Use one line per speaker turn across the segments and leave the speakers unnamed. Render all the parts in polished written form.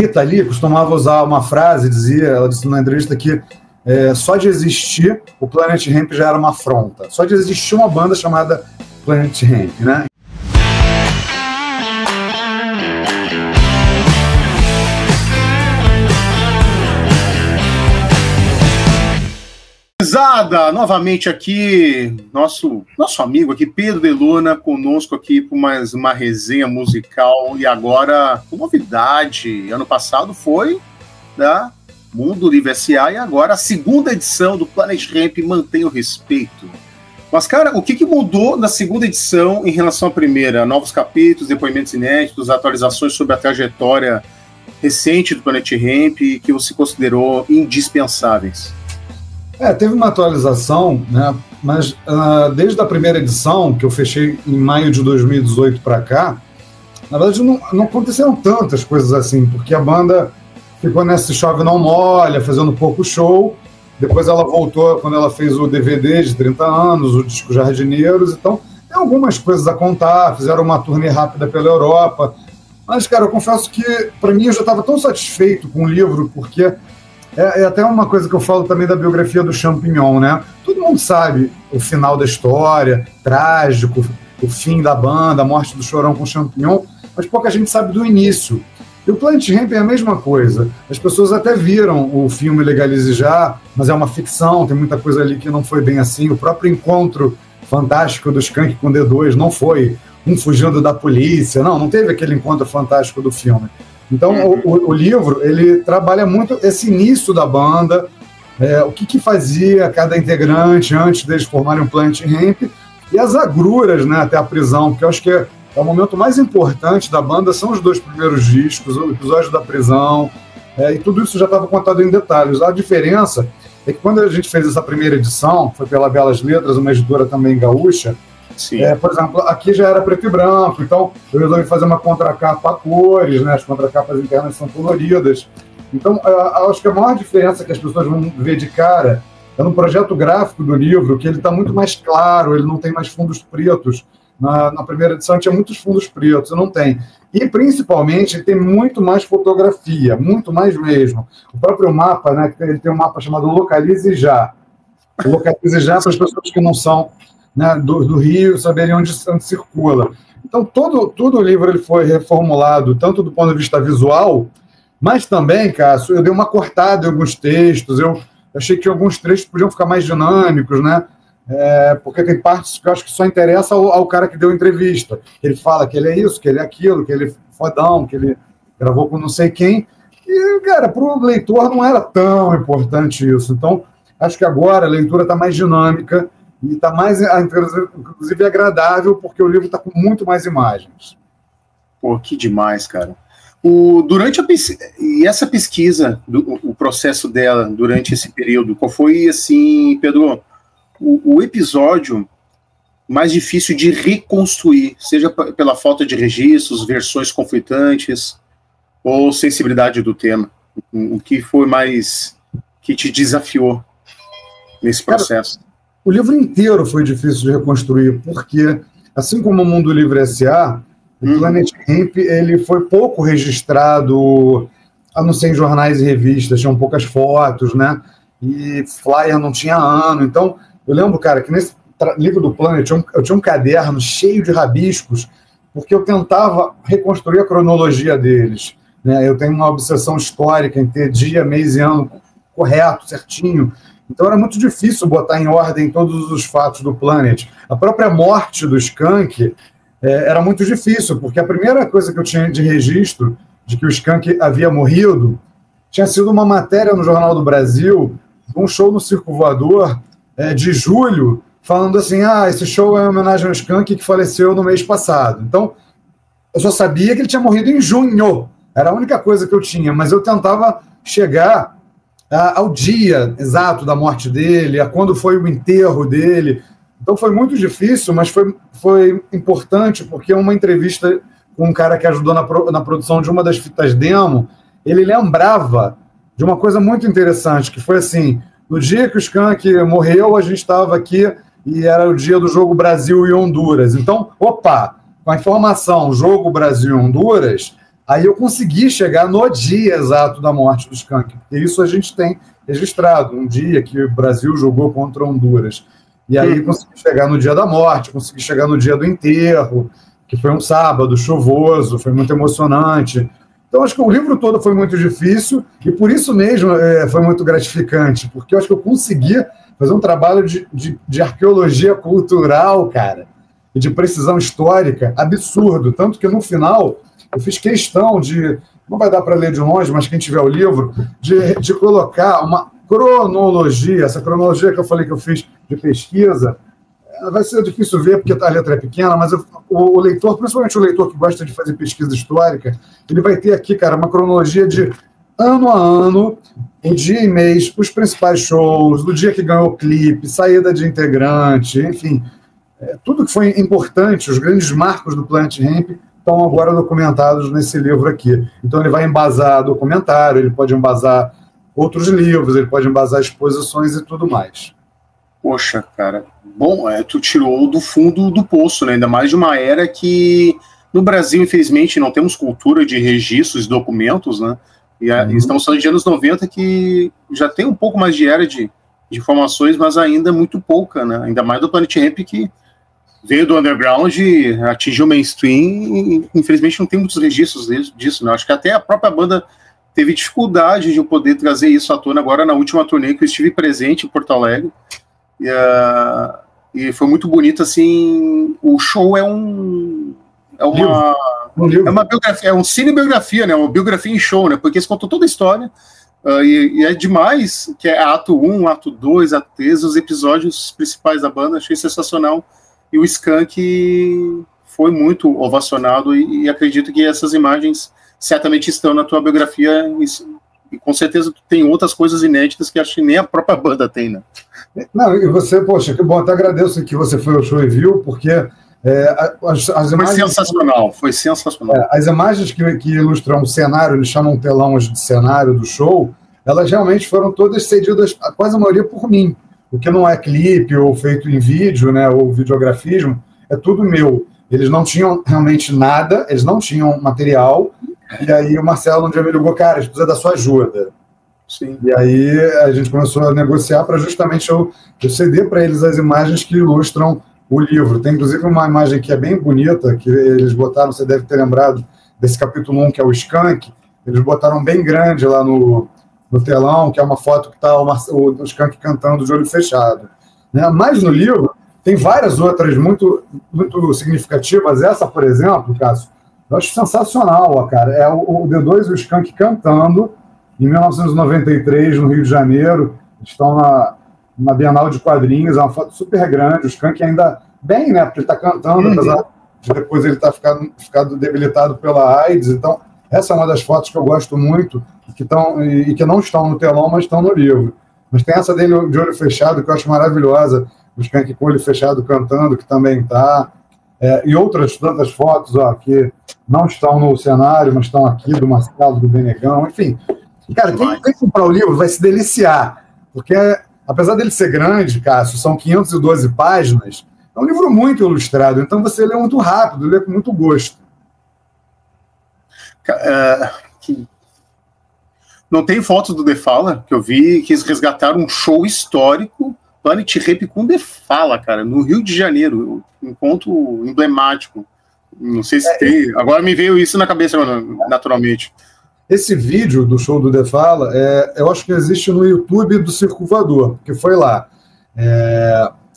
Rita Lee costumava usar uma frase, ela disse na entrevista que só de existir o Planet Hemp já era uma afronta. Só de existir uma banda chamada Planet Hemp, né?
Novamente aqui, nosso amigo aqui, Pedro de Luna, conosco aqui por mais uma resenha musical, e agora, com novidade, ano passado foi da Mundo Livre S.A. e agora a segunda edição do Planet Hemp Mantém o Respeito. Mas, cara, o que mudou na segunda edição em relação à primeira? Novos capítulos, depoimentos inéditos, atualizações sobre a trajetória recente do Planet Hemp que você considerou indispensáveis?
Teve uma atualização, né? Mas desde a primeira edição, que eu fechei em maio de 2018 para cá, na verdade não aconteceram tantas coisas assim, porque a banda ficou nessa chove não molha, fazendo pouco show. Depois ela voltou quando ela fez o DVD de 30 anos, o disco Jardineiros. Então, tem algumas coisas a contar, fizeram uma turnê rápida pela Europa. Mas, cara, eu confesso que, para mim, eu já estava tão satisfeito com o livro, porque é até uma coisa que eu falo também da biografia do Champignon, né? Todo mundo sabe o final da história, trágico, o fim da banda, a morte do Chorão com o Champignon, mas pouca gente sabe do início. E o Planet Hemp é a mesma coisa. As pessoas até viram o filme Legalize Já, mas é uma ficção, tem muita coisa ali que não foi bem assim. O próprio encontro fantástico do Skank com D2 não foi um fugindo da polícia, não teve aquele encontro fantástico do filme. Então, o livro, ele trabalha muito esse início da banda, o que fazia cada integrante antes deles formarem o Planet Hemp, e as agruras, né, até a prisão, porque eu acho que é o momento mais importante da banda, são os 2 primeiros discos, o episódio da prisão, e tudo isso já estava contado em detalhes. A diferença é que quando a gente fez essa primeira edição, foi pela Belas Letras, uma editora também gaúcha, por exemplo, aqui já era preto e branco, então eu resolvi fazer uma contracapa a cores, né? As contracapas internas são coloridas. Então, acho que a maior diferença que as pessoas vão ver de cara é no projeto gráfico do livro, que ele está muito mais claro, ele não tem mais fundos pretos. Na primeira edição tinha muitos fundos pretos, não tem. E, principalmente, tem muito mais fotografia, muito mais mesmo. O próprio mapa, né? Ele tem um mapa chamado Localize Já. Localize Já para as pessoas que não são, né, do Rio, saberem onde circula. Então, todo o livro ele foi reformulado, tanto do ponto de vista visual, mas também, Cássio, eu dei uma cortada em alguns textos, eu achei que alguns trechos podiam ficar mais dinâmicos, né? Porque tem partes que eu acho que só interessa ao cara que deu entrevista. Ele fala que ele é isso, que ele é aquilo, que ele é fodão, que ele gravou com não sei quem. E, cara, para o leitor não era tão importante isso. Então, acho que agora a leitura está mais dinâmica, e está mais, inclusive, agradável, porque o livro está com muito mais imagens.
Pô, que demais, cara. Durante essa pesquisa, o processo dela durante esse período, qual foi, assim, Pedro, o episódio mais difícil de reconstruir, seja pela falta de registros, versões conflitantes, ou sensibilidade do tema? O que foi mais que te desafiou nesse processo?
Cara, o livro inteiro foi difícil de reconstruir, porque, assim como o Mundo Livre S.A., o Planet Hemp ele foi pouco registrado, a não ser em jornais e revistas, tinham poucas fotos, né? E flyer não tinha ano. Então, eu lembro, cara, que nesse livro do Planet eu tinha um caderno cheio de rabiscos, porque eu tentava reconstruir a cronologia deles, né? Eu tenho uma obsessão histórica em ter dia, mês e ano correto, certinho. Então era muito difícil botar em ordem todos os fatos do Planet. A própria morte do Skank era muito difícil, porque a primeira coisa que eu tinha de registro de que o Skank havia morrido tinha sido uma matéria no Jornal do Brasil, um show no Circo Voador de julho, falando assim, esse show é uma homenagem ao Skank que faleceu no mês passado. Então, eu só sabia que ele tinha morrido em junho. Era a única coisa que eu tinha, mas eu tentava chegar ao dia exato da morte dele, a quando foi o enterro dele. Então foi muito difícil, mas foi importante, porque uma entrevista com um cara que ajudou na produção de uma das fitas demo, ele lembrava de uma coisa muito interessante, que foi assim, no dia que o Skank morreu, a gente estava aqui e era o dia do jogo Brasil e Honduras. Então, com a informação jogo Brasil e Honduras, Aí eu consegui chegar no dia exato da morte do Skank, porque isso a gente tem registrado, um dia que o Brasil jogou contra Honduras. E aí consegui chegar no dia da morte, consegui chegar no dia do enterro, que foi um sábado chuvoso, foi muito emocionante. Então, acho que o livro todo foi muito difícil e, por isso mesmo, foi muito gratificante, porque eu acho que eu consegui fazer um trabalho de arqueologia cultural, cara, e de precisão histórica absurdo. Tanto que, no final, eu fiz questão de, não vai dar para ler de longe, mas quem tiver o livro, de colocar uma cronologia, essa cronologia que eu falei que eu fiz de pesquisa. Vai ser difícil ver porque a letra é pequena, mas o leitor, principalmente o leitor que gosta de fazer pesquisa histórica, ele vai ter aqui, cara, uma cronologia de ano a ano, em dia e mês, os principais shows, do dia que ganhou o clipe, saída de integrante, enfim, tudo que foi importante, os grandes marcos do Planet Hemp estão agora documentados nesse livro aqui. Então ele vai embasar documentário, ele pode embasar outros livros, ele pode embasar exposições e tudo mais.
Poxa, cara, bom, tu tirou do fundo do poço, né? Ainda mais de uma era que no Brasil, infelizmente, não temos cultura de registros e documentos, né? E estamos falando de anos 90 que já tem um pouco mais de era de informações, mas ainda muito pouca, né? Ainda mais do Planet Hemp, que veio do underground, atingiu o mainstream e infelizmente não tem muitos registros disso, né? Acho que até a própria banda teve dificuldade de eu poder trazer isso à tona agora na última turnê que eu estive presente em Porto Alegre. E foi muito bonito, assim. O show é uma biografia, é um cinebiografia, né? Uma biografia em show, né? Porque eles contam toda a história. E é demais, que é ato 1, ato 2, ato 3, os episódios principais da banda, achei sensacional. E o Skank foi muito ovacionado e acredito que essas imagens certamente estão na tua biografia e com certeza tem outras coisas inéditas que acho que nem a própria banda tem, né?
Não, e você, poxa, que bom, até agradeço que você foi ao show e viu, porque as imagens...
Foi sensacional.
As imagens que ilustram o cenário, eles chamam telão de cenário do show, elas realmente foram todas cedidas, quase a maioria por mim, o que não é clipe ou feito em vídeo, né, ou videografismo, é tudo meu. Eles não tinham realmente nada, eles não tinham material, e aí o Marcelo um dia me ligou, cara, a gente precisa da sua ajuda.
Sim.
E aí a gente começou a negociar para justamente eu ceder para eles as imagens que ilustram o livro. Tem inclusive uma imagem que é bem bonita, que eles botaram, você deve ter lembrado desse capítulo 1, que é o Skank, eles botaram bem grande lá no telão, que é uma foto que está o Skank cantando de olho fechado. Né? Mas no livro tem várias outras muito, muito significativas. Essa, por exemplo, Cássio, eu acho sensacional, cara. É o D2 e o Skank cantando em 1993, no Rio de Janeiro. Estão na Bienal de Quadrinhos, é uma foto super grande. O Skank ainda bem, né? Porque ele está cantando, apesar de depois ele estar ficado debilitado pela AIDS. Então, essa é uma das fotos que eu gosto muito e que não estão no telão, mas estão no livro. Mas tem essa dele de olho fechado, que eu acho maravilhosa. O Skank com o olho fechado cantando, que também está. E outras tantas fotos que não estão no cenário, mas estão aqui, do Marcelo, do Benegão, enfim. Cara, quem comprar o livro vai se deliciar, porque apesar dele ser grande, Cássio, são 512 páginas, é um livro muito ilustrado, então você lê muito rápido, lê com muito gosto.
Não tem fotos do The Fala, que eu vi que eles resgataram um show histórico, Planet Hemp com The Fala, cara, no Rio de Janeiro, um ponto emblemático. Não sei se tem. Agora me veio isso na cabeça, naturalmente.
Esse vídeo do show do The Fala, eu acho que existe no YouTube do Circo Voador, que foi lá.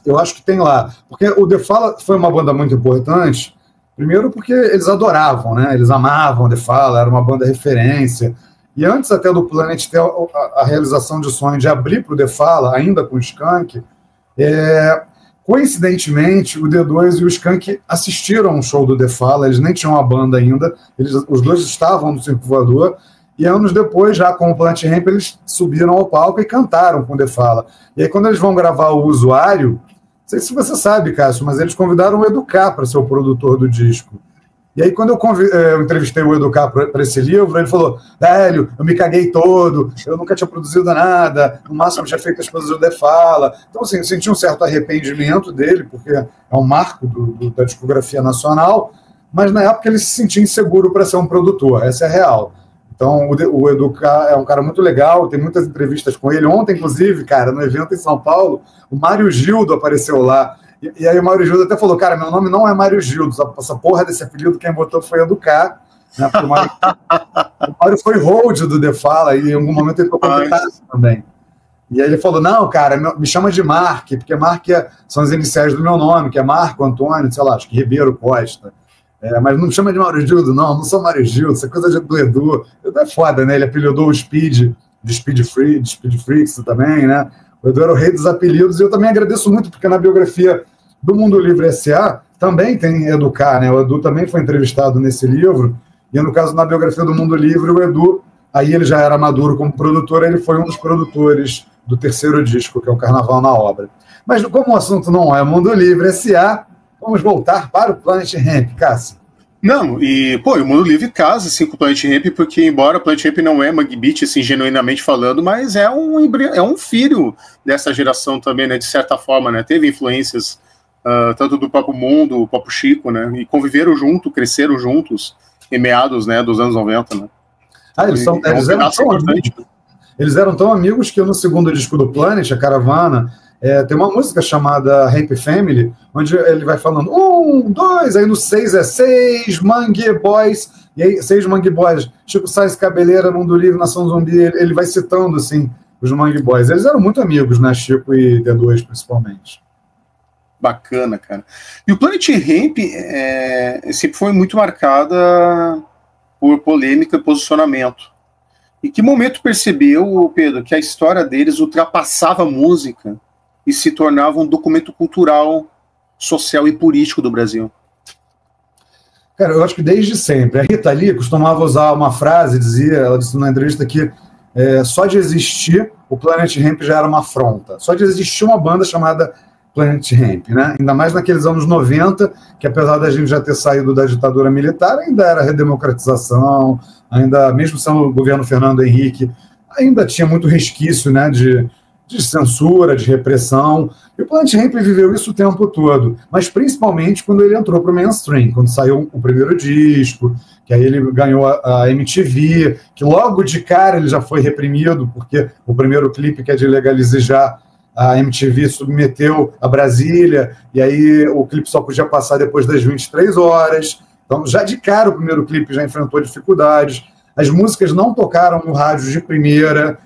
Eu acho que tem lá. Porque o The Fala foi uma banda muito importante, primeiro porque eles adoravam, né? Eles amavam o The Fala, era uma banda referência. E antes até do Planet ter a realização de sonho de abrir para o The Fala, ainda com o Skank, coincidentemente, o D2 e o Skank assistiram um show do The Fala, eles nem tinham a banda ainda, os dois estavam no Circo Voador, e anos depois, já com o Planet Hemp, eles subiram ao palco e cantaram com o The Fala. E aí, quando eles vão gravar o Usuário, não sei se você sabe, Cássio, mas eles convidaram o Educar para ser o produtor do disco. E aí, quando eu entrevistei o Educar para esse livro, ele falou, velho, eu me caguei todo, eu nunca tinha produzido nada, no máximo tinha feito as coisas do The Fala. Então, assim, eu senti um certo arrependimento dele, porque é um marco da discografia nacional, mas na época ele se sentia inseguro para ser um produtor, essa é a real. Então, o Edu é um cara muito legal, tem muitas entrevistas com ele. Ontem, inclusive, cara, no evento em São Paulo, o Mário Gildo apareceu lá. E aí o Mário Gildo até falou, cara, meu nome não é Mário Gildo, essa porra desse apelido quem botou foi Edu K. Né, o Mário foi hold do The Fala, e em algum momento ele tocou guitarra também. E aí ele falou, não, cara, me chama de Mark, porque Mark são as iniciais do meu nome, que é Marco Antônio, sei lá, acho que Ribeiro Costa. Mas não me chama de Mário Gildo, não sou Mário Gildo, essa coisa do Edu. Edu é foda, né? Ele apelidou o Speed, de Speed Freaks também, né? O Edu era o rei dos apelidos, e eu também agradeço muito, porque na biografia do Mundo Livre S.A. também tem Edu K, né? O Edu também foi entrevistado nesse livro, e no caso, na biografia do Mundo Livre, o Edu, aí ele já era maduro como produtor, ele foi um dos produtores do terceiro disco, que é o Carnaval na Obra. Mas como o assunto não é Mundo Livre S.A., vamos voltar para o Planet Hemp, Cássio.
Não, e, pô, o Mundo Livre casa, assim, com o Planet Hemp, porque, embora o Planet Hemp não é Mangue Beat, assim, genuinamente falando, mas é um filho dessa geração também, né, de certa forma, né, teve influências tanto do Papo Mundo, o Papo Chico, né, e conviveram junto, cresceram juntos, em meados, né, dos anos 90, né.
Eles eram tão amigos que no segundo disco do Planet, a Caravana, tem uma música chamada Happy Family, onde ele vai falando 1, 2, aí no 6 é 6 Mangue Boys, e aí 6 Mangue Boys, Chico Sainz, Cabeleira, Mundo Livre, Nação Zumbi, ele vai citando assim os Mangue Boys. Eles eram muito amigos, né, Chico e D2 principalmente.
Bacana, cara. E o Planet Hemp sempre foi muito marcada por polêmica e posicionamento. Em que momento percebeu, Pedro, que a história deles ultrapassava a música e se tornava um documento cultural, social e político do Brasil?
Cara, eu acho que desde sempre. A Rita Lee costumava usar uma frase, ela disse numa entrevista que só de existir o Planet Hemp já era uma afronta. Só de existir uma banda chamada Planet Hemp, né? Ainda mais naqueles anos 90, que apesar da gente já ter saído da ditadura militar, ainda era redemocratização, ainda, mesmo sendo o governo Fernando Henrique, ainda tinha muito resquício, né, de censura, de repressão, e o Planet Hemp viveu isso o tempo todo, mas principalmente quando ele entrou para o mainstream, quando saiu o primeiro disco, que aí ele ganhou a MTV, que logo de cara ele já foi reprimido, porque o primeiro clipe, que é de Legalize Já, a MTV submeteu a Brasília, e aí o clipe só podia passar depois das 23 horas, então já de cara o primeiro clipe já enfrentou dificuldades, as músicas não tocaram no rádio de primeira,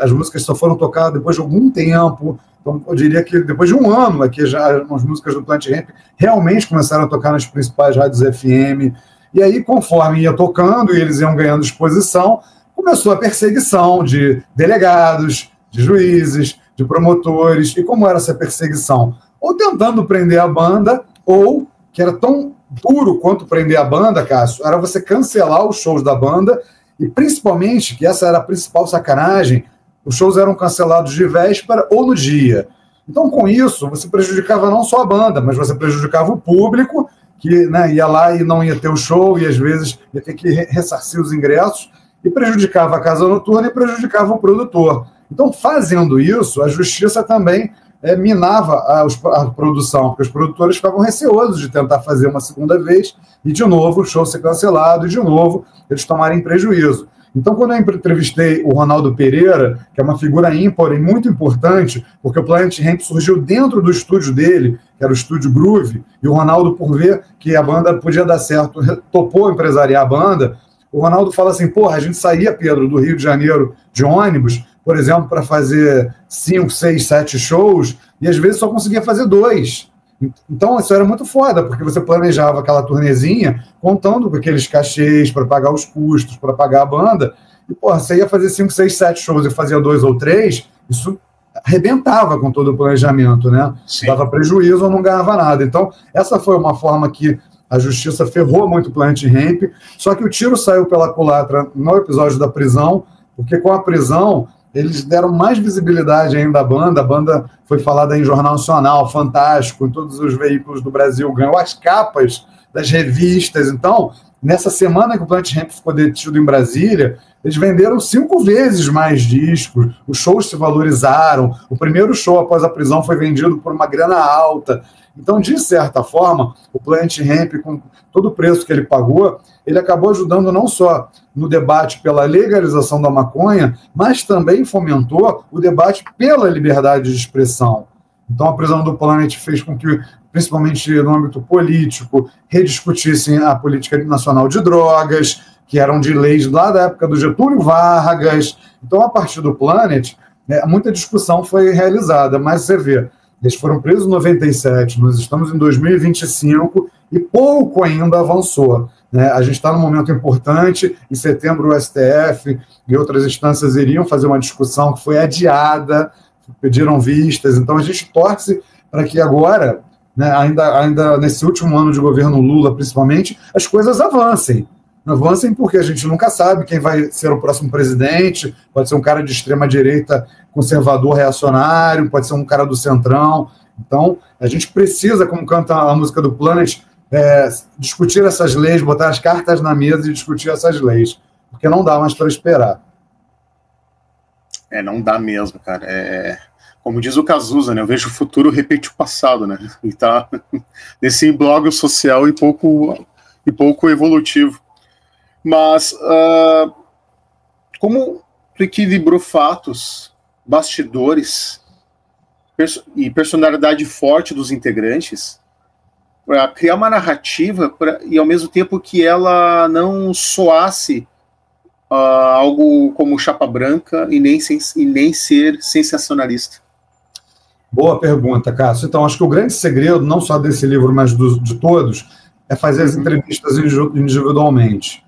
as músicas só foram tocadas depois de algum tempo, então eu diria que depois de um ano é que já as músicas do Planet Hemp realmente começaram a tocar nas principais rádios FM, e aí conforme ia tocando e eles iam ganhando exposição, começou a perseguição de delegados, de juízes, de promotores, e como era essa perseguição? Ou tentando prender a banda, ou, que era tão duro quanto prender a banda, Cássio, era você cancelar os shows da banda, e principalmente, que essa era a principal sacanagem, os shows eram cancelados de véspera ou no dia. Então, com isso, você prejudicava não só a banda, mas você prejudicava o público, que, né, ia lá e não ia ter o show, e às vezes ia ter que ressarcir os ingressos, e prejudicava a casa noturna e prejudicava o produtor. Então, fazendo isso, a justiça também minava a produção, porque os produtores ficavam receosos de tentar fazer uma segunda vez e, de novo, o show ser cancelado e, de novo, eles tomarem prejuízo. Então, quando eu entrevistei o Ronaldo Pereira, que é uma figura ímpar e muito importante, porque o Planet Hemp surgiu dentro do estúdio dele, que era o Estúdio Groove, e o Ronaldo, por ver que a banda podia dar certo, topou empresariar a banda, o Ronaldo fala assim, porra, a gente saía, Pedro, do Rio de Janeiro de ônibus, por exemplo, para fazer 5, 6, 7 shows, e às vezes só conseguia fazer 2. Então, isso era muito foda, porque você planejava aquela turnezinha contando com aqueles cachês para pagar os custos, para pagar a banda, e, porra, você ia fazer 5, 6, 7 shows e fazia 2 ou 3, isso arrebentava com todo o planejamento, né? Sim. Dava prejuízo ou não ganhava nada. Então, essa foi uma forma que a justiça ferrou muito o Planet Hemp, só que o tiro saiu pela culatra no episódio da prisão, porque com a prisão eles deram mais visibilidade ainda à banda. A banda foi falada em Jornal Nacional, Fantástico, em todos os veículos do Brasil, ganhou as capas das revistas. Então, nessa semana que o Planet Hemp ficou detido em Brasília, eles venderam 5 vezes mais discos, os shows se valorizaram, o primeiro show após a prisão foi vendido por uma grana alta. Então, de certa forma, o Planet Hemp, com todo o preço que ele pagou, ele acabou ajudando não só no debate pela legalização da maconha, mas também fomentou o debate pela liberdade de expressão. Então, a prisão do Planet fez com que, principalmente no âmbito político, rediscutissem a política nacional de drogas, que eram de leis lá da época do Getúlio Vargas. Então, a partir do Planet, muita discussão foi realizada, mas você vê, eles foram presos em 97, nós estamos em 2025 e pouco ainda avançou. A gente está num momento importante, em setembro o STF e outras instâncias iriam fazer uma discussão que foi adiada, pediram vistas, então a gente torce para que agora, ainda nesse último ano de governo Lula principalmente, as coisas avancem. Avancem porque a gente nunca sabe quem vai ser o próximo presidente, pode ser um cara de extrema-direita conservador reacionário, pode ser um cara do centrão. Então, a gente precisa, como canta a música do Planet, discutir essas leis, botar as cartas na mesa e discutir essas leis, porque não dá mais para esperar.
Não dá mesmo, cara. Como diz o Cazuza, né? Eu vejo o futuro repetir o passado, né? E tá nesse imbróglio social e pouco evolutivo. Mas como tu equilibrou fatos, bastidores e personalidade forte dos integrantes para criar uma narrativa e ao mesmo tempo que ela não soasse algo como chapa branca e nem ser sensacionalista?
Boa pergunta, Cássio. Então, acho que o grande segredo, não só desse livro, mas de todos, é fazer as entrevistas individualmente.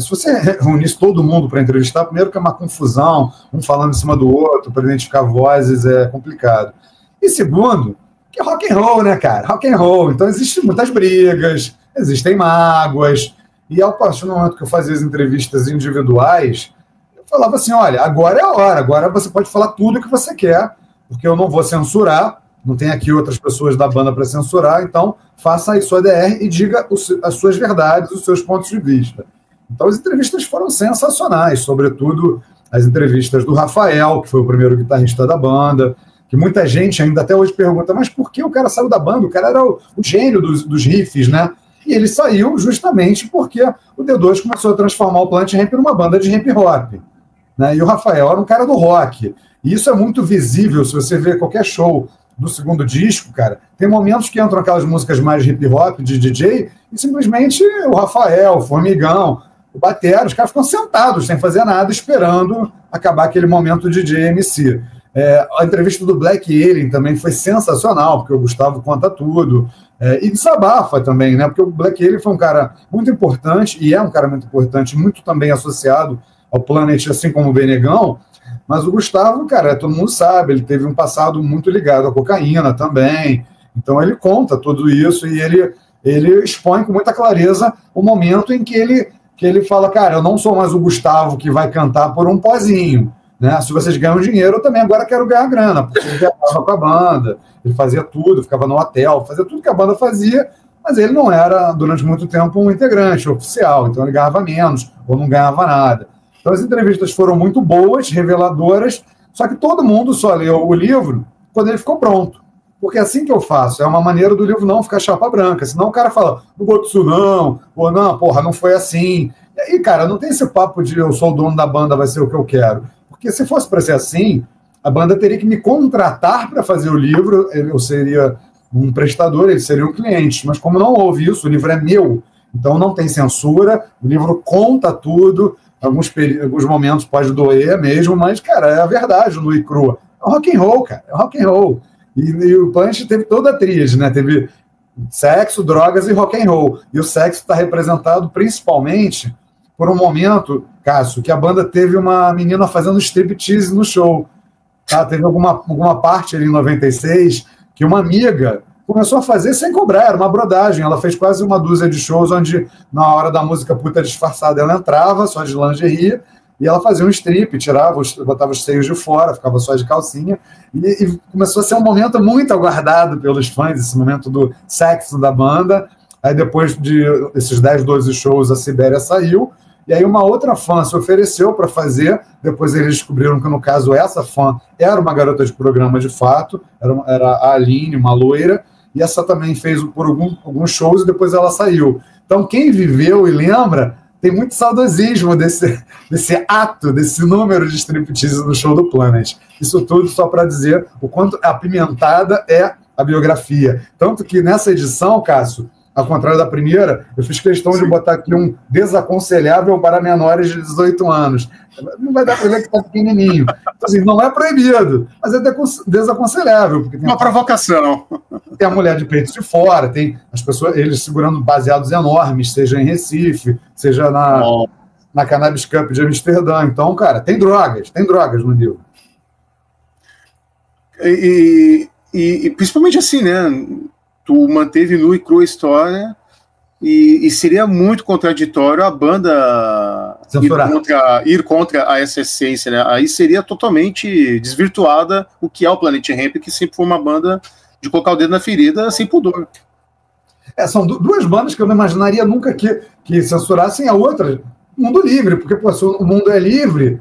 Se você reunisse todo mundo para entrevistar, primeiro que é uma confusão, um falando em cima do outro, para identificar vozes é complicado. E segundo, que é rock and roll, né, cara? Rock and roll. Então existem muitas brigas, existem mágoas. E ao partir do momento que eu fazia as entrevistas individuais, eu falava assim, olha, agora é a hora, agora você pode falar tudo o que você quer, porque eu não vou censurar, não tem aqui outras pessoas da banda para censurar, então faça aí sua DR e diga as suas verdades, os seus pontos de vista. Então as entrevistas foram sensacionais, sobretudo as entrevistas do Rafael, que foi o primeiro guitarrista da banda, que muita gente ainda até hoje pergunta, mas por que o cara saiu da banda? O cara era o gênio dos riffs, né? E ele saiu justamente porque o D2 começou a transformar o Planet Hemp numa banda de hip hop, né? E o Rafael era um cara do rock. E isso é muito visível, se você vê qualquer show do segundo disco, cara, tem momentos que entram aquelas músicas mais hip hop de DJ e simplesmente o Rafael, o Formigão, o batera, os caras ficam sentados sem fazer nada, esperando acabar aquele momento DJ MC. A entrevista do Black Alien também foi sensacional, porque o Gustavo conta tudo. E desabafa também, né? Porque o Black Alien foi um cara muito importante, e é um cara muito importante, muito também associado ao Planet, assim como o Benegão. Mas o Gustavo, cara, todo mundo sabe, ele teve um passado muito ligado à cocaína também. Então ele conta tudo isso e ele expõe com muita clareza o momento em que ele fala, cara, eu não sou mais o Gustavo que vai cantar por um pozinho, né? Se vocês ganham dinheiro, eu também agora quero ganhar grana, porque ele viajava com a banda, ele fazia tudo, ficava no hotel, fazia tudo que a banda fazia, mas ele não era, durante muito tempo, um integrante oficial, então ele ganhava menos, ou não ganhava nada. Então as entrevistas foram muito boas, reveladoras, só que todo mundo só leu o livro quando ele ficou pronto. Porque é assim que eu faço, é uma maneira do livro não ficar chapa branca, senão o cara fala, não boto isso não, ou não, porra, não foi assim. E aí, cara, não tem esse papo de eu sou o dono da banda, vai ser o que eu quero. Porque se fosse para ser assim, a banda teria que me contratar para fazer o livro, eu seria um prestador, eles seriam clientes, mas como não houve isso, o livro é meu, então não tem censura, o livro conta tudo, alguns momentos pode doer mesmo, mas, cara, é a verdade, no e crua. É rock and roll, cara, é rock and roll. E o Planet teve toda a tríade, né? Teve sexo, drogas e rock and roll. E o sexo está representado principalmente por um momento, Cássio, que a banda teve uma menina fazendo striptease no show. Tá? Teve alguma parte ali em 96 que uma amiga começou a fazer sem cobrar, era uma brodagem. Ela fez quase uma dúzia de shows onde, na hora da música Puta Disfarçada, ela entrava só de lingerie e ela fazia um strip, botava os seios de fora, ficava só de calcinha, e começou a ser um momento muito aguardado pelos fãs, esse momento do sexo da banda. Aí depois de esses 10, 12 shows, a Sibéria saiu, e aí uma outra fã se ofereceu para fazer, depois eles descobriram que, no caso, essa fã era uma garota de programa de fato, era a Aline, uma loira, e essa também fez por alguns shows e depois ela saiu. Então, quem viveu e lembra, tem muito saudosismo desse ato, desse número de striptease no show do Planet. Isso tudo só para dizer o quanto apimentada é a biografia. Tanto que nessa edição, Cássio, ao contrário da primeira, eu fiz questão de botar aqui um desaconselhável para menores de 18 anos. Não vai dar para ver que está pequenininho. Então, assim, não é proibido, mas é desaconselhável. Porque tem
uma provocação.
Tem a mulher de peito de fora, tem as pessoas, eles segurando baseados enormes, seja em Recife, seja na Cannabis Cup de Amsterdã. Então, cara, tem drogas no livro.
E principalmente assim, né? Tu manteve nua e crua a história e seria muito contraditório a banda ir contra a essa essência, né? Aí seria totalmente desvirtuada o que é o Planet Hemp, que sempre foi uma banda de colocar o dedo na ferida sem pudor.
São duas bandas que eu não imaginaria nunca que censurassem a outra. Mundo Livre, porque pô, se o mundo é livre,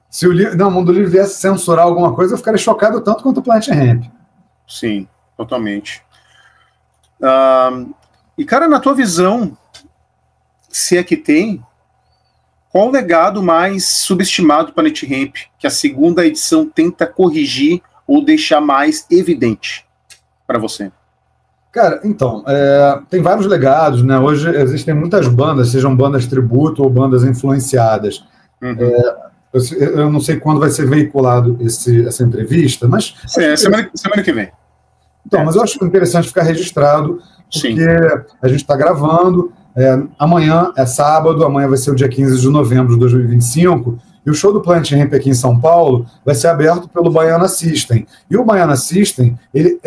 se o Mundo Livre viesse censurar alguma coisa, eu ficaria chocado tanto quanto o Planet Hemp.
Sim, totalmente. E, cara, na tua visão, se é que tem, qual o legado mais subestimado do Planet Hemp que a segunda edição tenta corrigir ou deixar mais evidente para você?
Cara, então, tem vários legados, né? Hoje existem muitas bandas, sejam bandas tributo ou bandas influenciadas.
Uhum.
Eu não sei quando vai ser veiculado essa entrevista, mas...
semana que vem.
Então, mas eu acho interessante ficar registrado, porque Sim. A gente está gravando, amanhã é sábado, amanhã vai ser o dia 15 de novembro de 2025, e o show do Planet Hemp aqui em São Paulo vai ser aberto pelo Baiana System. E o Baiana System, ele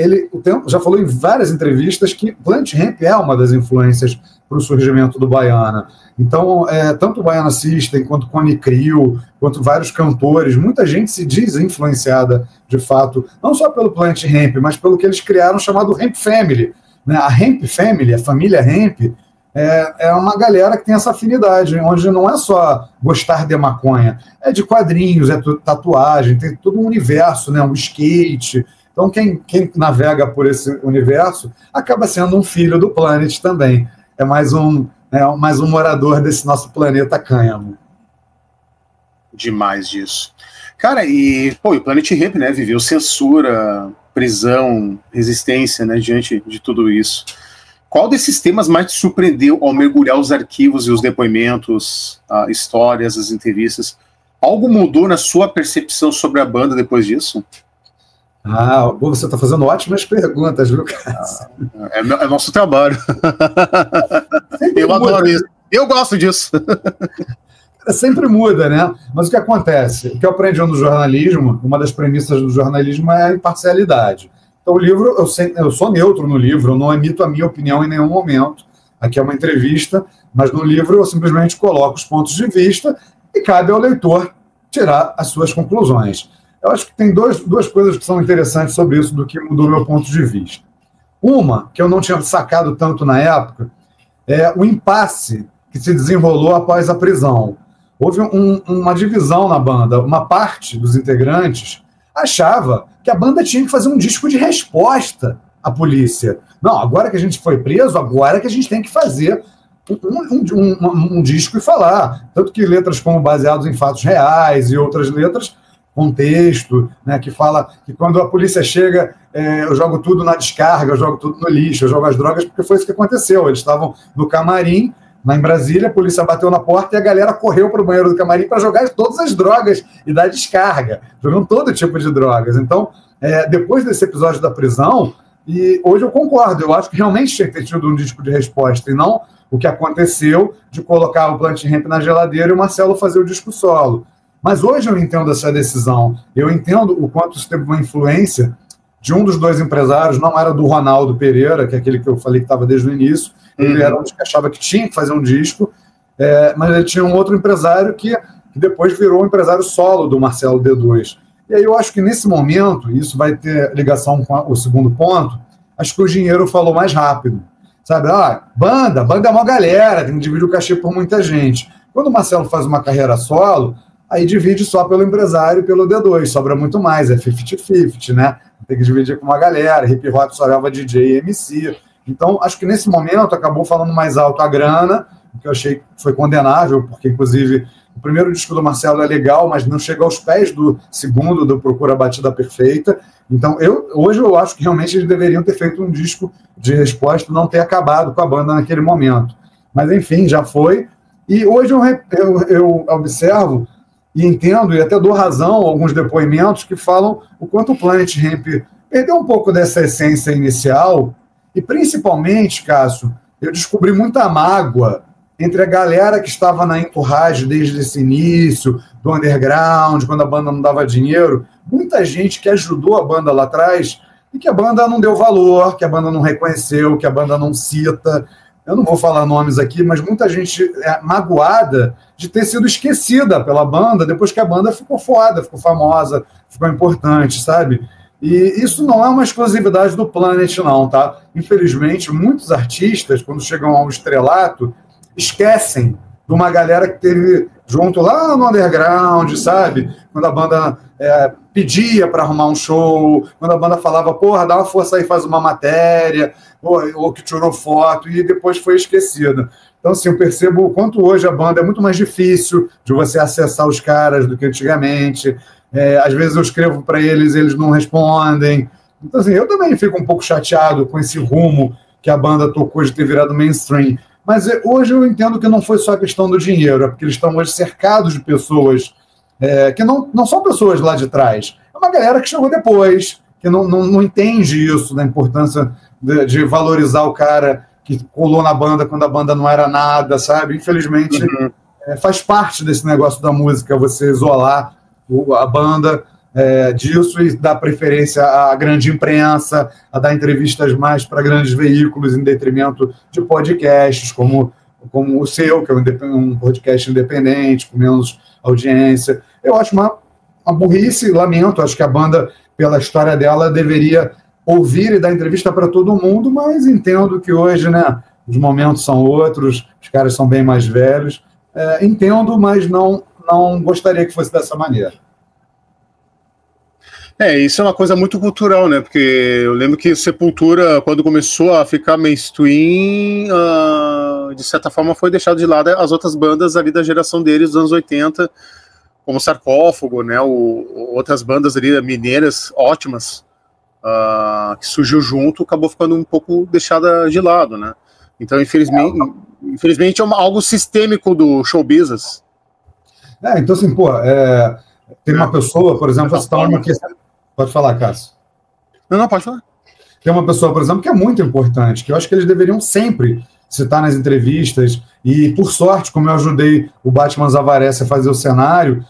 já falou em várias entrevistas que Planet Hemp é uma das influências para o surgimento do Baiana. Então, tanto o Baiana System, quanto Cone Crew, quanto vários cantores, muita gente se diz influenciada, de fato, não só pelo Planet Hemp, mas pelo que eles criaram chamado Hemp Family. Né? A Hemp Family, a família Hemp, é uma galera que tem essa afinidade, onde não é só gostar de maconha, é de quadrinhos, é tatuagem, tem todo um universo, né? Um skate. Então, quem navega por esse universo acaba sendo um filho do Planet também. É mais um morador desse nosso planeta cânhamo.
Demais disso. Cara, o Planet Hemp, né, viveu censura, prisão, resistência, né, diante de tudo isso. Qual desses temas mais te surpreendeu ao mergulhar os arquivos e os depoimentos, histórias, as entrevistas? Algo mudou na sua percepção sobre a banda depois disso?
Você está fazendo ótimas perguntas, viu, cara?
É nosso trabalho. Eu adoro isso. Eu gosto disso.
Sempre muda, né? Mas o que acontece? O que eu aprendi no jornalismo, uma das premissas do jornalismo é a imparcialidade. Então, o livro, eu sou neutro no livro, eu não emito a minha opinião em nenhum momento. Aqui é uma entrevista, mas no livro eu simplesmente coloco os pontos de vista e cabe ao leitor tirar as suas conclusões. Eu acho que tem duas coisas que são interessantes sobre isso, do que mudou meu ponto de vista. Uma, que eu não tinha sacado tanto na época, é o impasse que se desenrolou após a prisão. Houve uma divisão na banda. Uma parte dos integrantes achava que a banda tinha que fazer um disco de resposta à polícia. Não, agora que a gente foi preso, agora que a gente tem que fazer um disco e falar. Tanto que letras como Baseados em Fatos Reais e outras letras, contexto, né, que fala que quando a polícia chega, eu jogo tudo na descarga, eu jogo tudo no lixo, eu jogo as drogas, porque foi isso que aconteceu. Eles estavam no camarim, lá em Brasília, a polícia bateu na porta e a galera correu para o banheiro do camarim para jogar todas as drogas e dar descarga, jogando todo tipo de drogas. Então, depois desse episódio da prisão, e hoje eu concordo, eu acho que realmente tinha que ter tido um disco de resposta, e não o que aconteceu de colocar o Planet Hemp na geladeira e o Marcelo fazer o disco solo. Mas hoje eu entendo essa decisão, eu entendo o quanto isso teve uma influência de um dos dois empresários, não era do Ronaldo Pereira, que é aquele que eu falei que estava desde o início, ele era um que achava que tinha que fazer um disco, mas ele tinha um outro empresário que depois virou o empresário solo do Marcelo D2. E aí eu acho que nesse momento, isso vai ter ligação com o segundo ponto, acho que o dinheiro falou mais rápido. sabe? Banda é uma galera, tem que dividir o cachê por muita gente. Quando o Marcelo faz uma carreira solo, aí divide só pelo empresário e pelo D2, sobra muito mais, é 50-50, né? Tem que dividir com uma galera, hip hop só leva DJ e MC. Então, acho que nesse momento acabou falando mais alto a grana, que eu achei que foi condenável, porque, inclusive, o primeiro disco do Marcelo é legal, mas não chega aos pés do segundo, do Procura a Batida Perfeita. Então, hoje eu acho que realmente eles deveriam ter feito um disco de resposta e não ter acabado com a banda naquele momento. Mas, enfim, já foi. E hoje eu observo e entendo, e até dou razão a alguns depoimentos que falam o quanto o Planet Hemp perdeu um pouco dessa essência inicial. E, principalmente, Cássio, eu descobri muita mágoa entre a galera que estava na entourage desde esse início, do underground, quando a banda não dava dinheiro, muita gente que ajudou a banda lá atrás e que a banda não deu valor, que a banda não reconheceu, que a banda não cita. Eu não vou falar nomes aqui, mas muita gente magoada de ter sido esquecida pela banda depois que a banda ficou foda, ficou famosa, ficou importante, sabe? E isso não é uma exclusividade do Planet, não, tá? Infelizmente, muitos artistas, quando chegam ao estrelato, esquecem de uma galera que teve junto lá no underground, sabe? Quando a banda pedia para arrumar um show, quando a banda falava, porra, dá uma força aí, faz uma matéria, ou que tirou foto, e depois foi esquecida. Então, assim, eu percebo o quanto hoje a banda é muito mais difícil de você acessar os caras do que antigamente. Às vezes eu escrevo para eles, eles não respondem. Então, assim, eu também fico um pouco chateado com esse rumo que a banda tocou de ter virado mainstream. Mas hoje eu entendo que não foi só a questão do dinheiro, é porque eles estão hoje cercados de pessoas que não são pessoas lá de trás. É uma galera que chegou depois, que não entende isso, da importância de valorizar o cara que colou na banda quando a banda não era nada, sabe? Infelizmente, faz parte desse negócio da música você isolar a banda disso e dar preferência à grande imprensa, a dar entrevistas mais para grandes veículos em detrimento de podcasts como o seu, que é um podcast independente, com menos audiência. Eu acho uma burrice, lamento, acho que a banda, pela história dela, deveria ouvir e dar entrevista para todo mundo, mas entendo que hoje, né, os momentos são outros, os caras são bem mais velhos. Entendo, mas não gostaria que fosse dessa maneira.
Isso é uma coisa muito cultural, né? Porque eu lembro que Sepultura, quando começou a ficar mainstream, de certa forma foi deixado de lado as outras bandas ali da geração deles, dos anos 80, como Sarcófago, né? Outras bandas ali mineiras ótimas, que surgiu junto, acabou ficando um pouco deixada de lado, né? Então, infelizmente é algo sistêmico do show business.
Então assim, tem uma pessoa, por exemplo, você está uma questão. Pode falar, Cássio.
Não, pode falar.
Tem uma pessoa, por exemplo, que é muito importante, que eu acho que eles deveriam sempre citar nas entrevistas, e, por sorte, como eu ajudei o Batman Zavarese a fazer o cenário,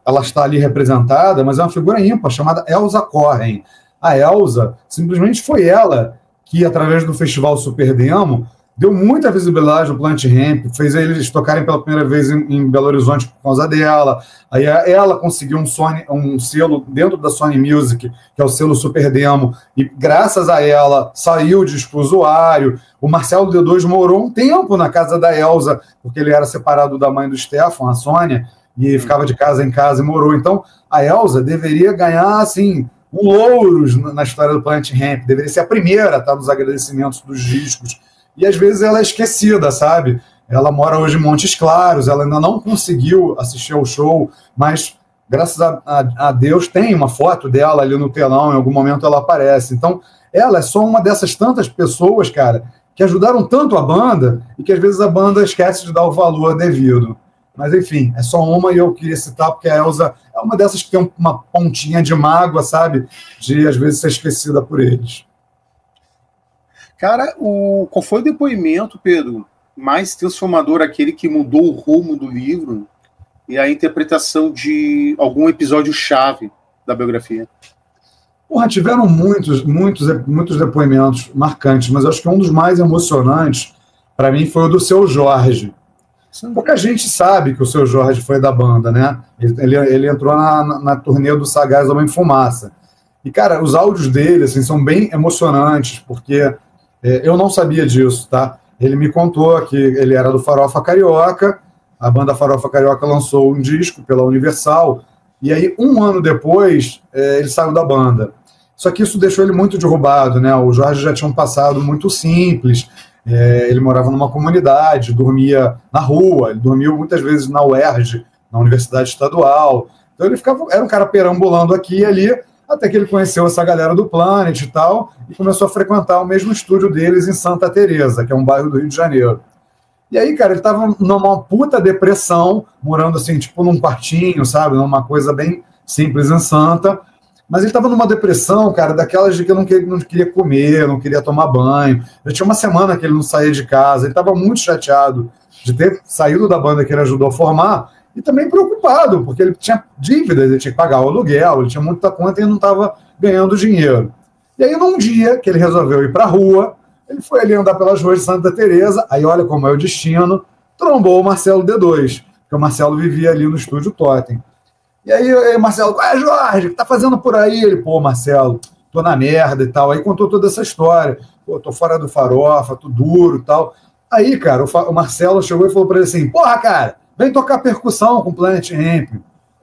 ela está ali representada, mas é uma figura ímpar, chamada Elza Corren. A Elza, simplesmente foi ela que, através do Festival Super Demo, deu muita visibilidade ao Planet Hemp, fez eles tocarem pela primeira vez em Belo Horizonte por causa dela. Aí ela conseguiu um selo dentro da Sony Music, que é o selo Super Demo, e graças a ela saiu o disco usuário. O Marcelo D2 morou um tempo na casa da Elza, porque ele era separado da mãe do Stefan, a Sônia, e ficava de casa em casa e morou. Então, a Elza deveria ganhar, assim, louros na história do Planet Hemp, deveria ser a primeira a estar nos agradecimentos dos discos. E às vezes ela é esquecida, sabe? Ela mora hoje em Montes Claros, ela ainda não conseguiu assistir ao show, mas graças a Deus tem uma foto dela ali no telão, em algum momento ela aparece. Então, ela é só uma dessas tantas pessoas, cara, que ajudaram tanto a banda e que às vezes a banda esquece de dar o valor devido. Mas, enfim, é só uma e eu queria citar porque a Elza é uma dessas que tem uma pontinha de mágoa, sabe? De, às vezes, ser esquecida por eles.
Cara, qual foi o depoimento, Pedro, mais transformador, aquele que mudou o rumo do livro e a interpretação de algum episódio-chave da biografia?
Tiveram muitos depoimentos marcantes, mas acho que um dos mais emocionantes, para mim, foi o do Seu Jorge. Pouca gente sabe que o Seu Jorge foi da banda, né? Ele entrou na turnê do Sagaz Homem Fumaça. E, cara, os áudios dele assim, são bem emocionantes, porque Eu não sabia disso, tá? Ele me contou que ele era do Farofa Carioca, a banda Farofa Carioca lançou um disco pela Universal, e aí, um ano depois, ele saiu da banda. Só que isso deixou ele muito derrubado, né? O Jorge já tinha um passado muito simples, ele morava numa comunidade, dormia na rua, ele dormiu muitas vezes na UERJ, na Universidade Estadual. Então ele era um cara perambulando aqui e ali, até que ele conheceu essa galera do Planet e tal, e começou a frequentar o mesmo estúdio deles em Santa Teresa, que é um bairro do Rio de Janeiro. E aí, cara, ele tava numa puta depressão, morando assim, tipo num quartinho, sabe? Numa coisa bem simples em Santa. Mas ele tava numa depressão, cara, daquelas de que não queria comer, não queria tomar banho. Já tinha uma semana que ele não saía de casa. Ele tava muito chateado de ter saído da banda que ele ajudou a formar e também preocupado, porque ele tinha dívidas, ele tinha que pagar o aluguel, ele tinha muita conta e não estava ganhando dinheiro. E aí, num dia que ele resolveu ir para a rua, ele foi ali andar pelas ruas de Santa Teresa, aí olha como é o destino, trombou o Marcelo D2, porque o Marcelo vivia ali no estúdio Totem. E aí Marcelo, Jorge, o que tá fazendo por aí? Ele, pô, Marcelo, tô na merda e tal. Aí contou toda essa história. Pô, tô fora do Farofa, tô duro e tal. Aí, cara, o Marcelo chegou e falou pra ele assim, porra, cara, vem tocar percussão com o Planet Hemp.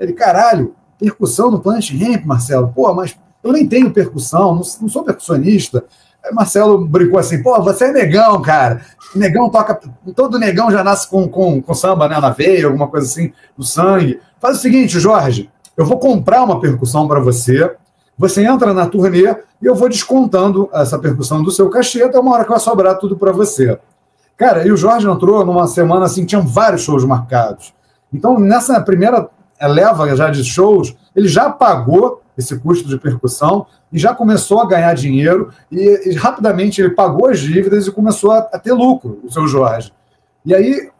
Ele, caralho, percussão no Planet Hemp, Marcelo? Pô, mas eu nem tenho percussão, não sou percussionista. Aí Marcelo brincou assim, pô, você é negão, cara. Negão toca, todo negão já nasce com samba, né, na veia, alguma coisa assim, no sangue. Faz o seguinte, Jorge, eu vou comprar uma percussão para você, você entra na turnê e eu vou descontando essa percussão do seu cachê até uma hora que vai sobrar tudo para você. Cara, e o Jorge entrou numa semana assim, tinham vários shows marcados. Então, nessa primeira leva já de shows, ele já pagou esse custo de percussão e já começou a ganhar dinheiro e rapidamente ele pagou as dívidas e começou a ter lucro, o seu Jorge. E aí,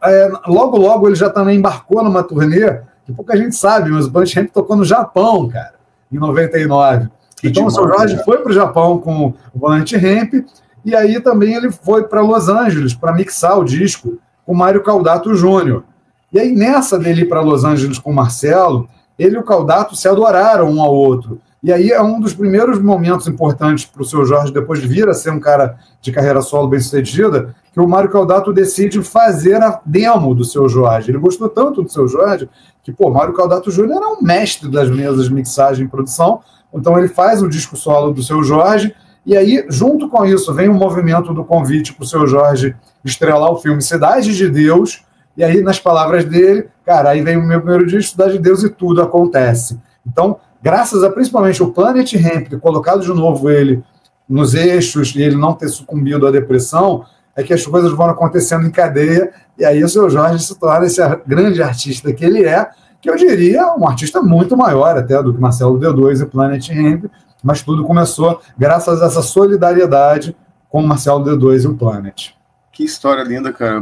logo ele já também embarcou numa turnê que pouca gente sabe, mas o Planet Hemp tocou no Japão, cara, em 99. Então o seu Jorge foi para o Japão com o Planet Hemp e aí também ele foi para Los Angeles para mixar o disco com o Mário Caldato Júnior. E aí nessa dele ir para Los Angeles com o Marcelo, ele e o Caldato se adoraram um ao outro. E aí é um dos primeiros momentos importantes para o seu Jorge, depois de vir a ser um cara de carreira solo bem-sucedida, que o Mário Caldato decide fazer a demo do seu Jorge. Ele gostou tanto do seu Jorge que, pô, Mário Caldato Júnior era um mestre das mesas de mixagem e produção, então ele faz o disco solo do seu Jorge, e aí, junto com isso, vem o movimento do convite para o seu Jorge estrelar o filme Cidade de Deus, e aí, nas palavras dele, cara, aí vem o meu primeiro disco, Cidade de Deus, e tudo acontece. Então, graças a principalmente o Planet Hemp ter colocado de novo ele nos eixos e ele não ter sucumbido à depressão, é que as coisas vão acontecendo em cadeia, e aí o seu Jorge se torna esse grande artista que ele é, que eu diria um artista muito maior até do que Marcelo D2 e Planet Hemp, mas tudo começou graças a essa solidariedade com o Marcelo D2 e o Planet.
Que história linda, cara.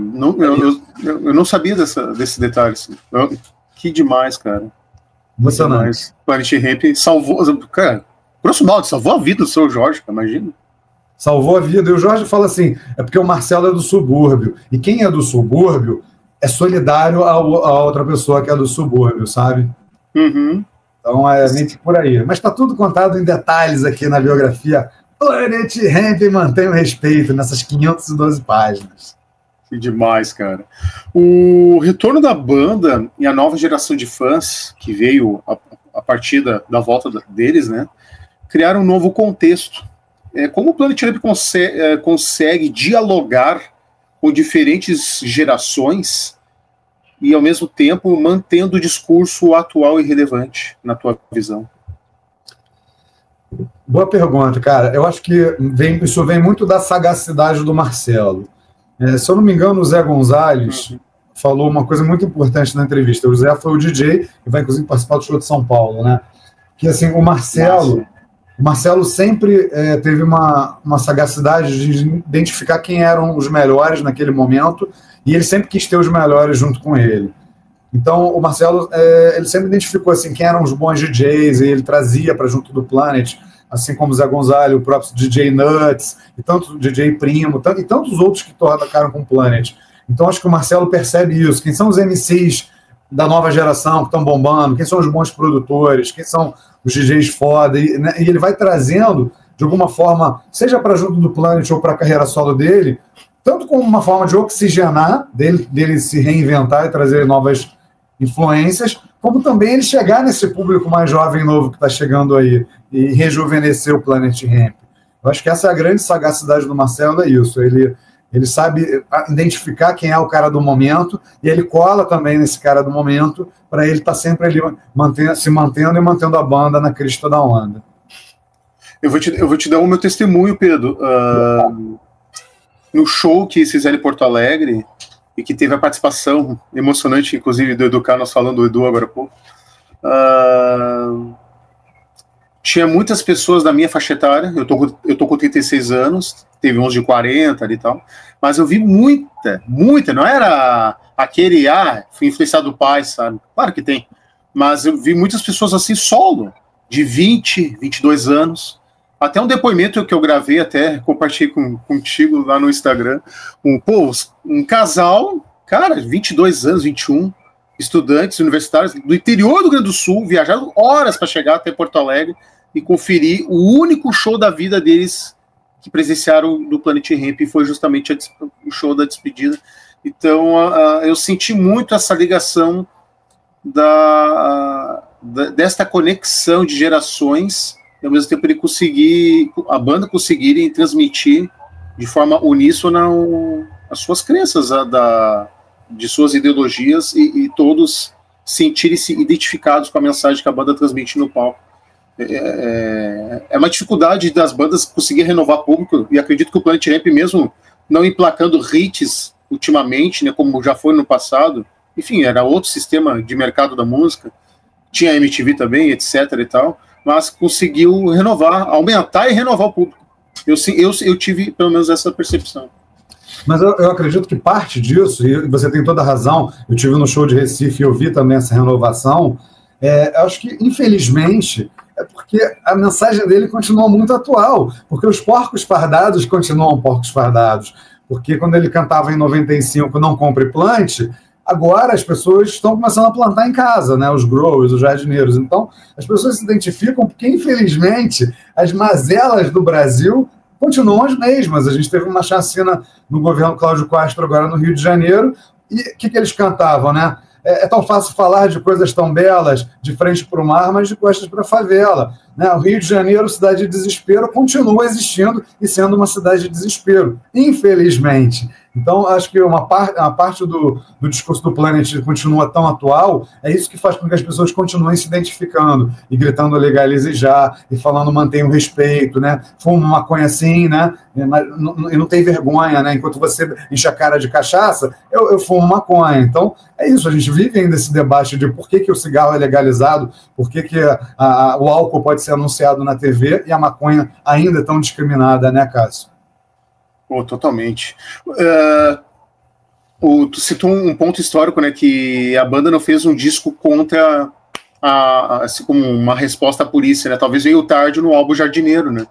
Eu não sabia desse detalhe. Assim. Que demais, cara.
Emocionante.
Planet Hemp salvou, cara, grosso modo, salvou a vida do seu Jorge, imagina.
Salvou a vida. E o Jorge fala assim, é porque o Marcelo é do subúrbio. E quem é do subúrbio é solidário a outra pessoa que é do subúrbio, sabe?
Uhum.
Então é meio que por aí. Mas está tudo contado em detalhes aqui na biografia. Planet Hemp mantém o respeito nessas 512 páginas.
Que demais, cara. O retorno da banda e a nova geração de fãs que veio a partir da volta deles, né, criaram um novo contexto. Como o Planet Hemp consegue dialogar com diferentes gerações e, ao mesmo tempo, mantendo o discurso atual e relevante, na tua visão?
Boa pergunta, cara. Eu acho que isso vem muito da sagacidade do Marcelo. Se eu não me engano, o Zé Gonzalez falou uma coisa muito importante na entrevista. O Zé foi o DJ e vai, inclusive, participar do show de São Paulo, né? Que, assim, o Marcelo sempre teve uma sagacidade de identificar quem eram os melhores naquele momento e ele sempre quis ter os melhores junto com ele. Então, o Marcelo, ele sempre identificou assim, quem eram os bons DJs e ele trazia para junto do Planet, assim como o Zé Gonzalez, o próprio DJ Nuts, e tanto o DJ Primo, e tantos outros que tocaram com o Planet. Então, acho que o Marcelo percebe isso. Quem são os MCs da nova geração que estão bombando? Quem são os bons produtores? Quem são os DJs foda? E ele vai trazendo de alguma forma, seja para junto do Planet ou para a carreira solo dele, tanto como uma forma de oxigenar, dele se reinventar e trazer novas influências, como também ele chegar nesse público mais jovem e novo que está chegando aí e rejuvenescer o Planet Hemp. Eu acho que essa é a grande sagacidade do Marcelo, é isso. Ele sabe identificar quem é o cara do momento e ele cola também nesse cara do momento para ele estar sempre ali se mantendo e mantendo a banda na crista da onda.
Eu vou te dar o meu testemunho, Pedro. No show que fizeram em Porto Alegre, e que teve a participação emocionante, inclusive, do Edu Carlos, falando do Edu agora há pouco, tinha muitas pessoas da minha faixa etária. Eu tô com 36 anos, teve uns de 40 e tal, mas eu vi muita, não era aquele, fui influenciado do pai, sabe? Claro que tem, mas eu vi muitas pessoas assim, solo, de 20, 22 anos, até um depoimento que eu gravei, até compartilhei contigo lá no Instagram, um casal, cara, 22 anos, 21, estudantes universitários do interior do Rio Grande do Sul, viajaram horas para chegar até Porto Alegre e conferir o único show da vida deles que presenciaram do Planet Hemp, e foi justamente o show da despedida. Então, eu senti muito essa ligação desta conexão de gerações, e ao mesmo tempo a banda conseguirem transmitir de forma uníssona as suas crenças, de suas ideologias, e todos sentirem-se identificados com a mensagem que a banda transmite no palco. É uma dificuldade das bandas conseguir renovar público, e acredito que o Planet Hemp, mesmo não emplacando hits ultimamente, né, como já foi no passado, enfim, era outro sistema de mercado da música, tinha MTV também, etc e tal, mas conseguiu aumentar e renovar o público. Eu tive, pelo menos, essa percepção.
Mas eu acredito que parte disso, e você tem toda a razão, eu tive no show de Recife e eu vi também essa renovação, eu acho que, infelizmente, é porque a mensagem dele continua muito atual, porque os porcos fardados continuam porcos fardados, porque quando ele cantava em 95, Não Compre Plante, agora as pessoas estão começando a plantar em casa, né? Os growers, os jardineiros. Então, as pessoas se identificam porque, infelizmente, as mazelas do Brasil continuam as mesmas. A gente teve uma chacina no governo Cláudio Castro agora no Rio de Janeiro, e o que eles cantavam, né? É tão fácil falar de coisas tão belas de frente para o mar, mas de costas para a favela. Né? O Rio de Janeiro, cidade de desespero, continua existindo e sendo uma cidade de desespero, infelizmente. Então, acho que uma parte do discurso do Planet continua tão atual, é isso que faz com que as pessoas continuem se identificando e gritando legalize já, e falando mantenha o respeito, né? Fuma maconha assim, né? E não tem vergonha, né? Enquanto você enche a cara de cachaça, eu fumo maconha. Então, é isso, a gente vive ainda esse debate de por que o cigarro é legalizado, por que o álcool pode ser anunciado na TV e a maconha ainda é tão discriminada, né, Cássio?
Totalmente. Tu citou um ponto histórico, né, que a banda não fez um disco contra assim, como uma resposta à polícia, né? Talvez veio tarde no álbum Jardineiro, né?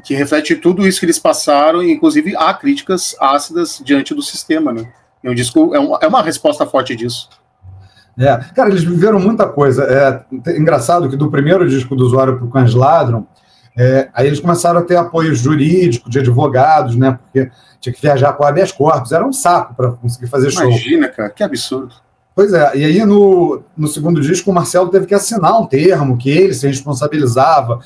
Que reflete tudo isso que eles passaram, e inclusive há críticas ácidas diante do sistema, né? É um disco, é uma resposta forte disso.
Cara, eles viveram muita coisa. É engraçado que do primeiro disco do Usuário para o Cães Ladram, aí eles começaram a ter apoio jurídico de advogados, né? Porque tinha que viajar com habeas corpus, era um saco para conseguir fazer show.
Imagina, cara, que absurdo.
Pois é, e aí no segundo disco o Marcelo teve que assinar um termo que ele se responsabilizava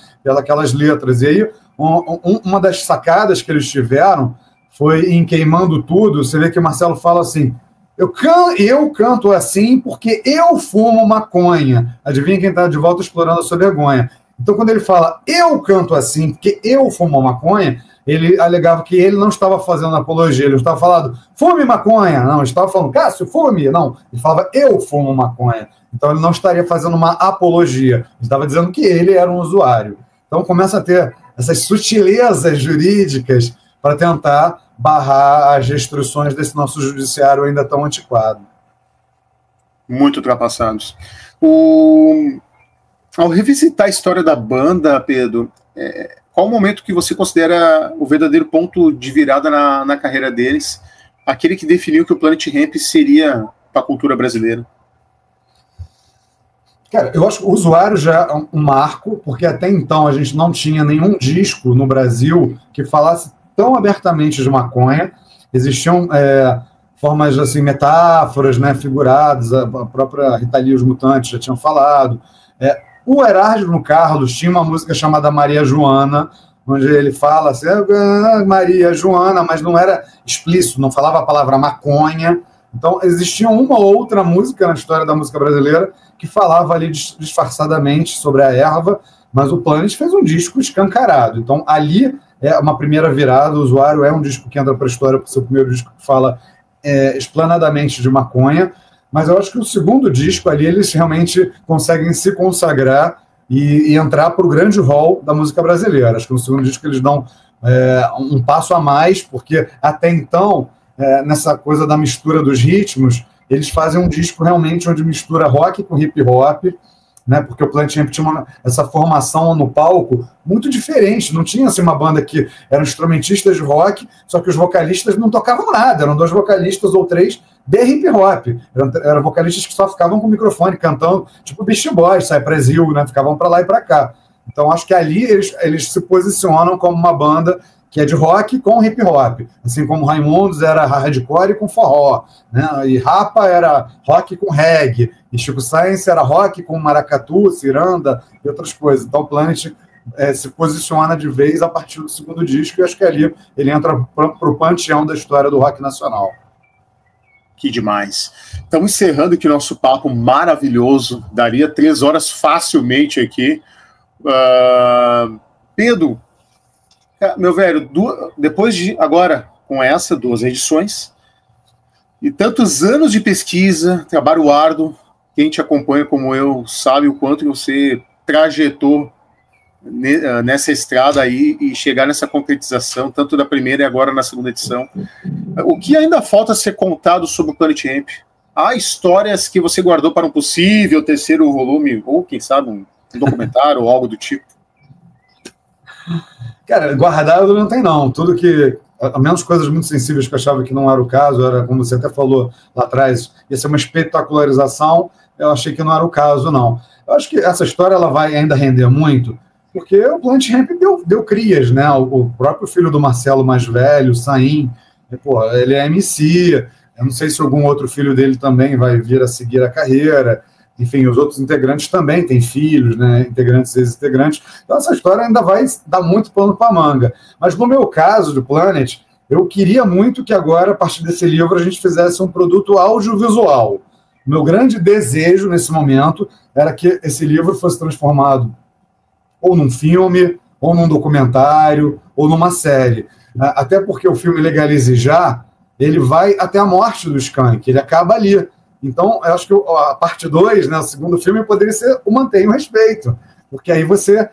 pelas letras. E aí uma das sacadas que eles tiveram foi em Queimando Tudo. Você vê que o Marcelo fala assim: eu canto assim porque eu fumo maconha. Adivinha quem está de volta explorando a sua vergonha. Então, quando ele fala eu canto assim porque eu fumo maconha, ele alegava que ele não estava fazendo apologia, ele estava falando fume maconha, não, ele estava falando Cássio, fume, não, ele falava eu fumo maconha. Então, ele não estaria fazendo uma apologia, ele estava dizendo que ele era um usuário. Então, começa a ter essas sutilezas jurídicas para tentar barrar as restrições desse nosso judiciário ainda tão antiquado.
Muito ultrapassados. Ao revisitar a história da banda, Pedro, qual o momento que você considera o verdadeiro ponto de virada na carreira deles, aquele que definiu que o Planet Hemp seria para a cultura brasileira?
Cara, eu acho que o Usuário já é um marco, porque até então a gente não tinha nenhum disco no Brasil que falasse tão abertamente de maconha. Existiam formas, assim, metáforas, né, figuradas, a própria Rita Lee e os Mutantes já tinham falado. O Erasmo Carlos tinha uma música chamada Maria Joana, onde ele fala assim, Maria Joana, mas não era explícito, não falava a palavra maconha. Então, existia uma ou outra música na história da música brasileira que falava ali disfarçadamente sobre a erva, mas o Planet fez um disco escancarado. Então, ali é uma primeira virada. O Usuário é um disco que entra para a história por ser o primeiro disco que fala explanadamente de maconha, mas eu acho que o segundo disco ali, eles realmente conseguem se consagrar e entrar para o grande hall da música brasileira. Acho que no segundo disco eles dão um passo a mais, porque até então, nessa coisa da mistura dos ritmos, eles fazem um disco realmente onde mistura rock com hip hop, né? Porque o Planet Hemp tinha essa formação no palco muito diferente. Não tinha assim, uma banda que eram instrumentistas de rock, só que os vocalistas não tocavam nada. Eram 2 vocalistas ou 3 de hip hop. Eram vocalistas que só ficavam com o microfone cantando, tipo Beastie Boys, Cypress Hill, né? Ficavam para lá e para cá. Então acho que ali eles se posicionam como uma banda que é de rock com hip hop, assim como Raimundos era hardcore com forró, né? E Rapa era rock com reggae, e Chico Science era rock com maracatu, ciranda e outras coisas. Então o Planet se posiciona de vez a partir do segundo disco, e acho que ali ele entra para o panteão da história do rock nacional.
Que demais. Estamos encerrando aqui nosso papo maravilhoso, daria 3 horas facilmente aqui. Pedro, meu velho, depois de agora, com 2 edições, e tantos anos de pesquisa, trabalho árduo, quem te acompanha como eu sabe o quanto você trajetou nessa estrada aí e chegar nessa concretização, tanto da primeira e agora na segunda edição. O que ainda falta ser contado sobre o Planet Hemp? Há histórias que você guardou para um possível 3º volume, ou quem sabe um documentário ou algo do tipo?
Cara, guardado não tem não. Tudo que, a menos coisas muito sensíveis que eu achava que não era o caso, era, como você até falou lá atrás, ia ser uma espetacularização, eu achei que não era o caso, não. Eu acho que essa história ela vai ainda render muito, porque o Planet Hemp deu crias, né? O próprio filho do Marcelo mais velho, o Saim, ele é MC, eu não sei se algum outro filho dele também vai vir a seguir a carreira. Enfim, os outros integrantes também têm filhos, né? Integrantes e ex-integrantes. Então, essa história ainda vai dar muito pano para manga. Mas, no meu caso, do Planet, eu queria muito que agora, a partir desse livro, a gente fizesse um produto audiovisual. O meu grande desejo, nesse momento, era que esse livro fosse transformado ou num filme, ou num documentário, ou numa série. Até porque o filme Legalize Já, ele vai até a morte do Skank, ele acaba ali. Então, eu acho que a parte 2, né, o segundo filme, poderia ser o Mantenha o Respeito, porque aí você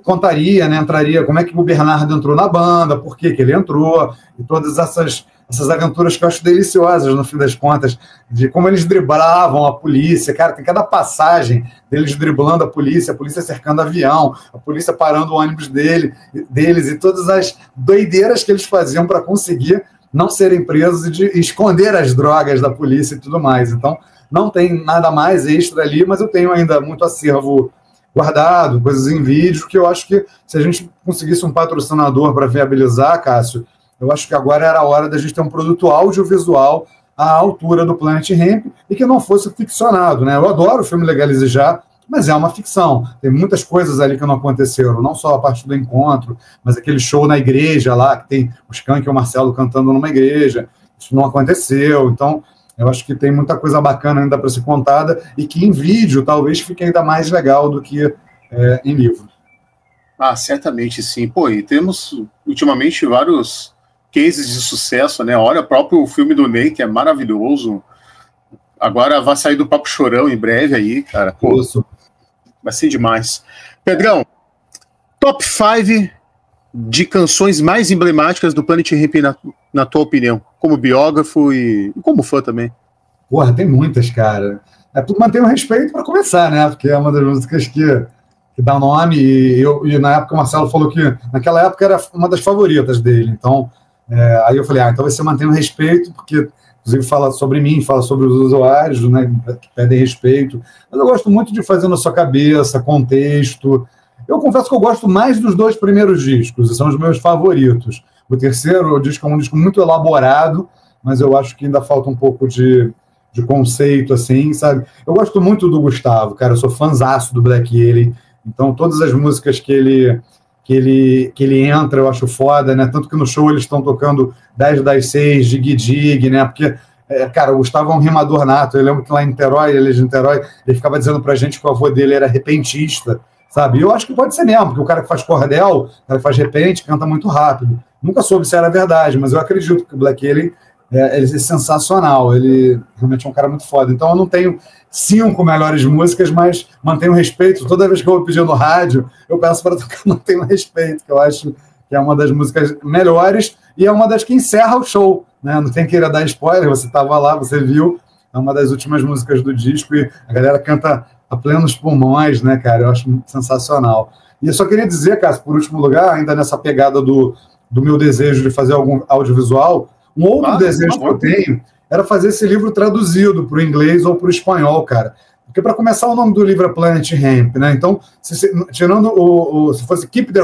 contaria, né, entraria, como é que o Bernardo entrou na banda, por que ele entrou, e todas essas aventuras que eu acho deliciosas, no fim das contas, de como eles driblavam a polícia. Cara, tem cada passagem deles driblando a polícia cercando avião, a polícia parando o ônibus deles, e todas as doideiras que eles faziam para conseguir não serem presos e de esconder as drogas da polícia e tudo mais. Então, não tem nada mais extra ali, mas eu tenho ainda muito acervo guardado, coisas em vídeo, que eu acho que se a gente conseguisse um patrocinador para viabilizar, Cássio, eu acho que agora era a hora da gente ter um produto audiovisual à altura do Planet Hemp e que não fosse ficcionado, né? Eu adoro o filme Legalize Já, mas é uma ficção. Tem muitas coisas ali que não aconteceram, não só a parte do encontro, mas aquele show na igreja lá, que tem o Skank e o Marcelo cantando numa igreja. Isso não aconteceu. Então, eu acho que tem muita coisa bacana ainda para ser contada e que em vídeo talvez fique ainda mais legal do que em livro.
Certamente sim. Pô, e temos ultimamente vários cases de sucesso, né? Olha, o próprio filme do Ney, que é maravilhoso. Agora vai sair do Papo Chorão em breve aí, cara. Pô, isso vai ser demais. Pedrão, top 5 de canções mais emblemáticas do Planet Hemp na tua opinião, como biógrafo e como fã também.
Porra, tem muitas, cara. Tudo Mantenha o Respeito para começar, né? Porque é uma das músicas que dá nome, e na época o Marcelo falou que naquela época era uma das favoritas dele. Então, aí eu falei, então vai ser Mantenha o Respeito, porque inclusive fala sobre mim, fala sobre os usuários, né, que pedem respeito. Mas eu gosto muito de fazer na sua cabeça, contexto. Eu confesso que eu gosto mais dos 2 primeiros discos, são os meus favoritos. O terceiro disco é um disco muito elaborado, mas eu acho que ainda falta um pouco de conceito, assim, sabe? Eu gosto muito do Gustavo, cara, eu sou fãzaço do Black Alien, então todas as músicas que ele entra, eu acho foda, né? Tanto que no show eles estão tocando 10 das 6, Dig Dig, né? Porque, cara, o Gustavo é um rimador nato. Eu lembro que lá em Niterói, ele é de Niterói, ele ficava dizendo pra gente que o avô dele era repentista, sabe? E eu acho que pode ser mesmo, porque o cara que faz cordel, o cara que faz repente, canta muito rápido. Nunca soube se era verdade, mas eu acredito que o Black Alien ele é sensacional. Ele realmente é um cara muito foda. Então eu não tenho 5 melhores músicas, mas mantenho respeito. Toda vez que eu vou pedir no rádio, eu peço para tocar Mantenho Respeito, que eu acho que é uma das músicas melhores e é uma das que encerra o show, né? Não tem que ir dar spoiler, você estava lá, você viu, é uma das últimas músicas do disco e a galera canta a plenos pulmões, né, cara? Eu acho sensacional. E eu só queria dizer, Cássio, por último lugar, ainda nessa pegada do meu desejo de fazer algum audiovisual, um outro desejo que eu tenho era fazer esse livro traduzido para o inglês ou para o espanhol, cara. Porque, para começar, o nome do livro é Planet Hemp, né? Então, tirando se fosse Keep the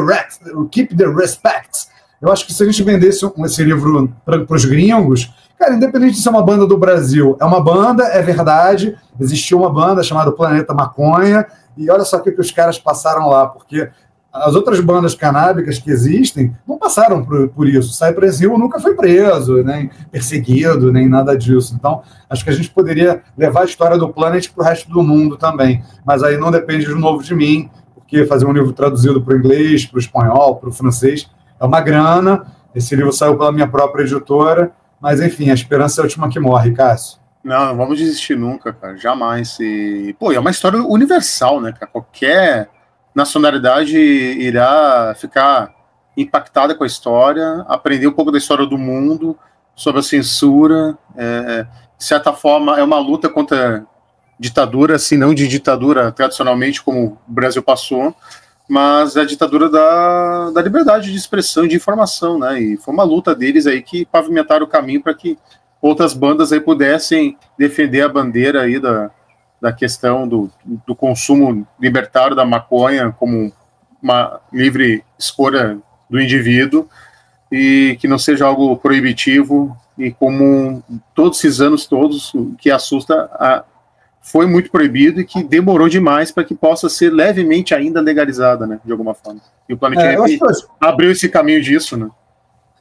Respect, eu acho que se a gente vendesse esse livro para os gringos, cara, independente de ser uma banda do Brasil, é uma banda, é verdade, existiu uma banda chamada Planeta Maconha, e olha só o que os caras passaram lá, porque as outras bandas canábicas que existem não passaram por isso. Cypress Hill nunca foi preso, nem perseguido, nem nada disso. Então, acho que a gente poderia levar a história do Planet para o resto do mundo também. Mas aí não depende de novo de mim, porque fazer um livro traduzido para o inglês, para o espanhol, para o francês, é uma grana. Esse livro saiu pela minha própria editora, mas enfim, a esperança é a última que morre, Cássio.
Não vamos desistir nunca, cara, jamais. E, pô, é uma história universal, né, cara? Qualquer nacionalidade irá ficar impactada com a história, aprender um pouco da história do mundo, sobre a censura. De certa forma, é uma luta contra ditadura, assim, não de ditadura tradicionalmente, como o Brasil passou, mas a ditadura da liberdade de expressão e de informação, né? E foi uma luta deles aí que pavimentaram o caminho para que outras bandas aí pudessem defender a bandeira aí da questão do consumo libertário da maconha como uma livre escolha do indivíduo e que não seja algo proibitivo e como todos esses anos todos, o que assusta, foi muito proibido e que demorou demais para que possa ser levemente ainda legalizada, né, de alguma forma. E o Planet Hemp abriu esse caminho disso, né?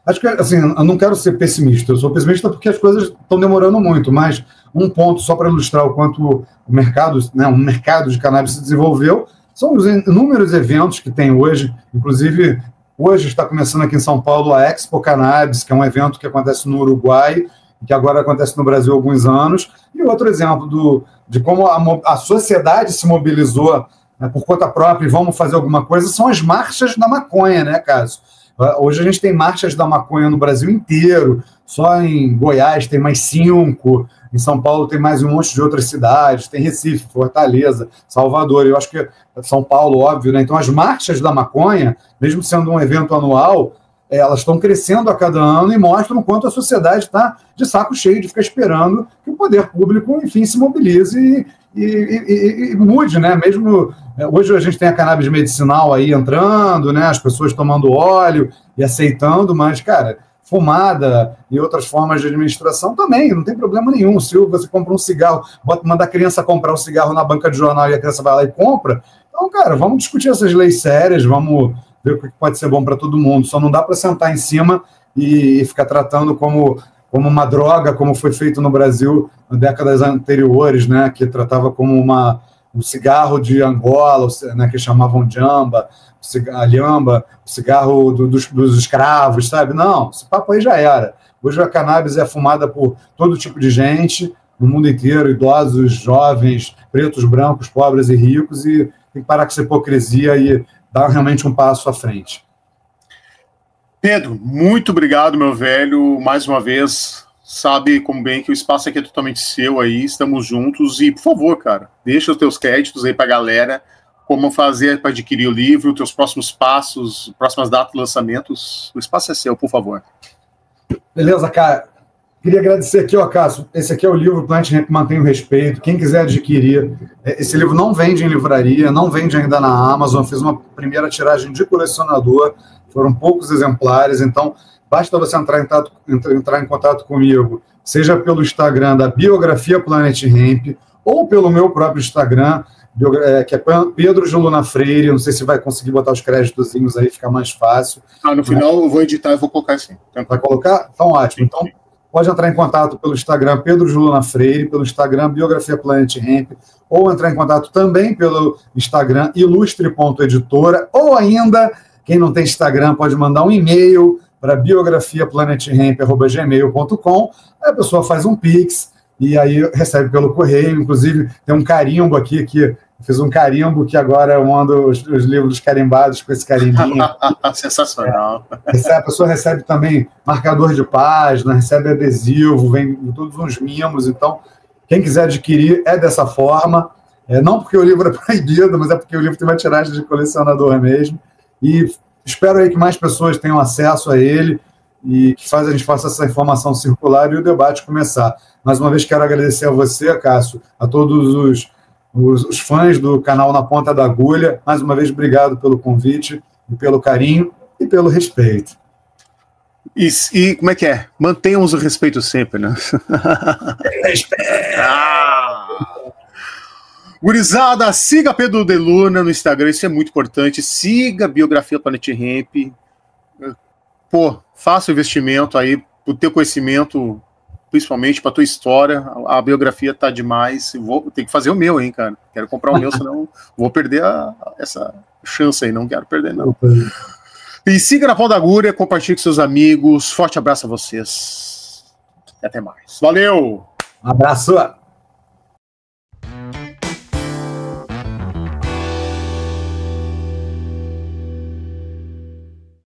Acho que, assim, eu não quero ser pessimista, eu sou pessimista porque as coisas estão demorando muito, mas um ponto só para ilustrar o quanto o mercado, né, o mercado de cannabis se desenvolveu, são os inúmeros eventos que tem hoje, inclusive hoje está começando aqui em São Paulo a Expo Cannabis, que é um evento que acontece no Uruguai, que agora acontece no Brasil há alguns anos, e outro exemplo de como a sociedade se mobilizou, né, por conta própria e vamos fazer alguma coisa, são as marchas da maconha, né, Cássio? Hoje a gente tem marchas da maconha no Brasil inteiro, só em Goiás tem mais 5, em São Paulo tem mais um monte de outras cidades, tem Recife, Fortaleza, Salvador, eu acho que São Paulo, óbvio, né? Então as marchas da maconha, mesmo sendo um evento anual, elas estão crescendo a cada ano e mostram o quanto a sociedade está de saco cheio de ficar esperando que o poder público, enfim, se mobilize e mude, né? Mesmo hoje a gente tem a cannabis medicinal aí entrando, né? As pessoas tomando óleo e aceitando, mas, cara, fumada e outras formas de administração também, não tem problema nenhum. Se você compra um cigarro, manda a criança comprar um cigarro na banca de jornal e a criança vai lá e compra, então, cara, vamos discutir essas leis sérias, vamos ver o que pode ser bom para todo mundo. Só não dá para sentar em cima e ficar tratando como uma droga, como foi feito no Brasil em décadas anteriores, né, que tratava como um cigarro de Angola, né, que chamavam jamba, lhamba, o cigarro dos escravos, sabe? Não, esse papo aí já era. Hoje a cannabis é fumada por todo tipo de gente, no mundo inteiro, idosos, jovens, pretos, brancos, pobres e ricos, e tem que parar com essa hipocrisia e dar realmente um passo à frente.
Pedro, muito obrigado, meu velho, mais uma vez. Sabe como bem que o espaço aqui é totalmente seu aí, estamos juntos. E, por favor, cara, deixa os teus créditos aí pra galera, como fazer para adquirir o livro, teus próximos passos, próximas datas de lançamentos. O espaço é seu, por favor.
Beleza, cara. Queria agradecer aqui, ó, Cássio. Esse aqui é o livro Planet Hemp Mantém o Respeito. Quem quiser adquirir, esse livro não vende em livraria, não vende ainda na Amazon. Fiz uma primeira tiragem de colecionador, foram poucos exemplares, então basta você entrar em contato comigo, seja pelo Instagram da Biografia Planet Hemp, ou pelo meu próprio Instagram, que é Pedro de Luna Freire. Não sei se vai conseguir botar os créditozinhos aí, fica mais fácil.
No final eu vou editar e vou colocar assim.
Vai colocar? Então, ótimo. Então, pode entrar em contato pelo Instagram Pedro de Luna Freire, pelo Instagram Biografia Planet Hemp, ou entrar em contato também pelo Instagram ilustre.editora, ou ainda, quem não tem Instagram pode mandar um e-mail para biografiaplanethemp@gmail.com, aí a pessoa faz um Pix, e aí recebe pelo correio. Inclusive, tem um carimbo aqui, que eu fiz um carimbo que agora eu mando os livros carimbados com esse carimbinho.
Sensacional.
A pessoa recebe também marcador de página, recebe adesivo, vem todos uns mimos. Então, quem quiser adquirir é dessa forma. Não porque o livro é proibido, mas é porque o livro tem uma tiragem de colecionador mesmo. E espero aí que mais pessoas tenham acesso a ele e que a gente faça essa informação circular e o debate começar. Mais uma vez, quero agradecer a você, Cássio, a todos os fãs do canal Na Ponta da Agulha. Mais uma vez, obrigado pelo convite, e pelo carinho e pelo respeito.
E como é que é? Mantenhamos o respeito sempre, né? Respeito! Gurizada, siga Pedro de Luna no Instagram, isso é muito importante. Siga a Biografia Planet Hemp. Pô, faça o investimento aí pro teu conhecimento, principalmente para tua história. A biografia tá demais. Tem que fazer o meu, hein, cara. Quero comprar o meu, senão vou perder essa chance aí. Não quero perder, não. E siga Na Ponta da Agulha, compartilhe com seus amigos. Forte abraço a vocês. E até mais. Valeu!
Um abraço!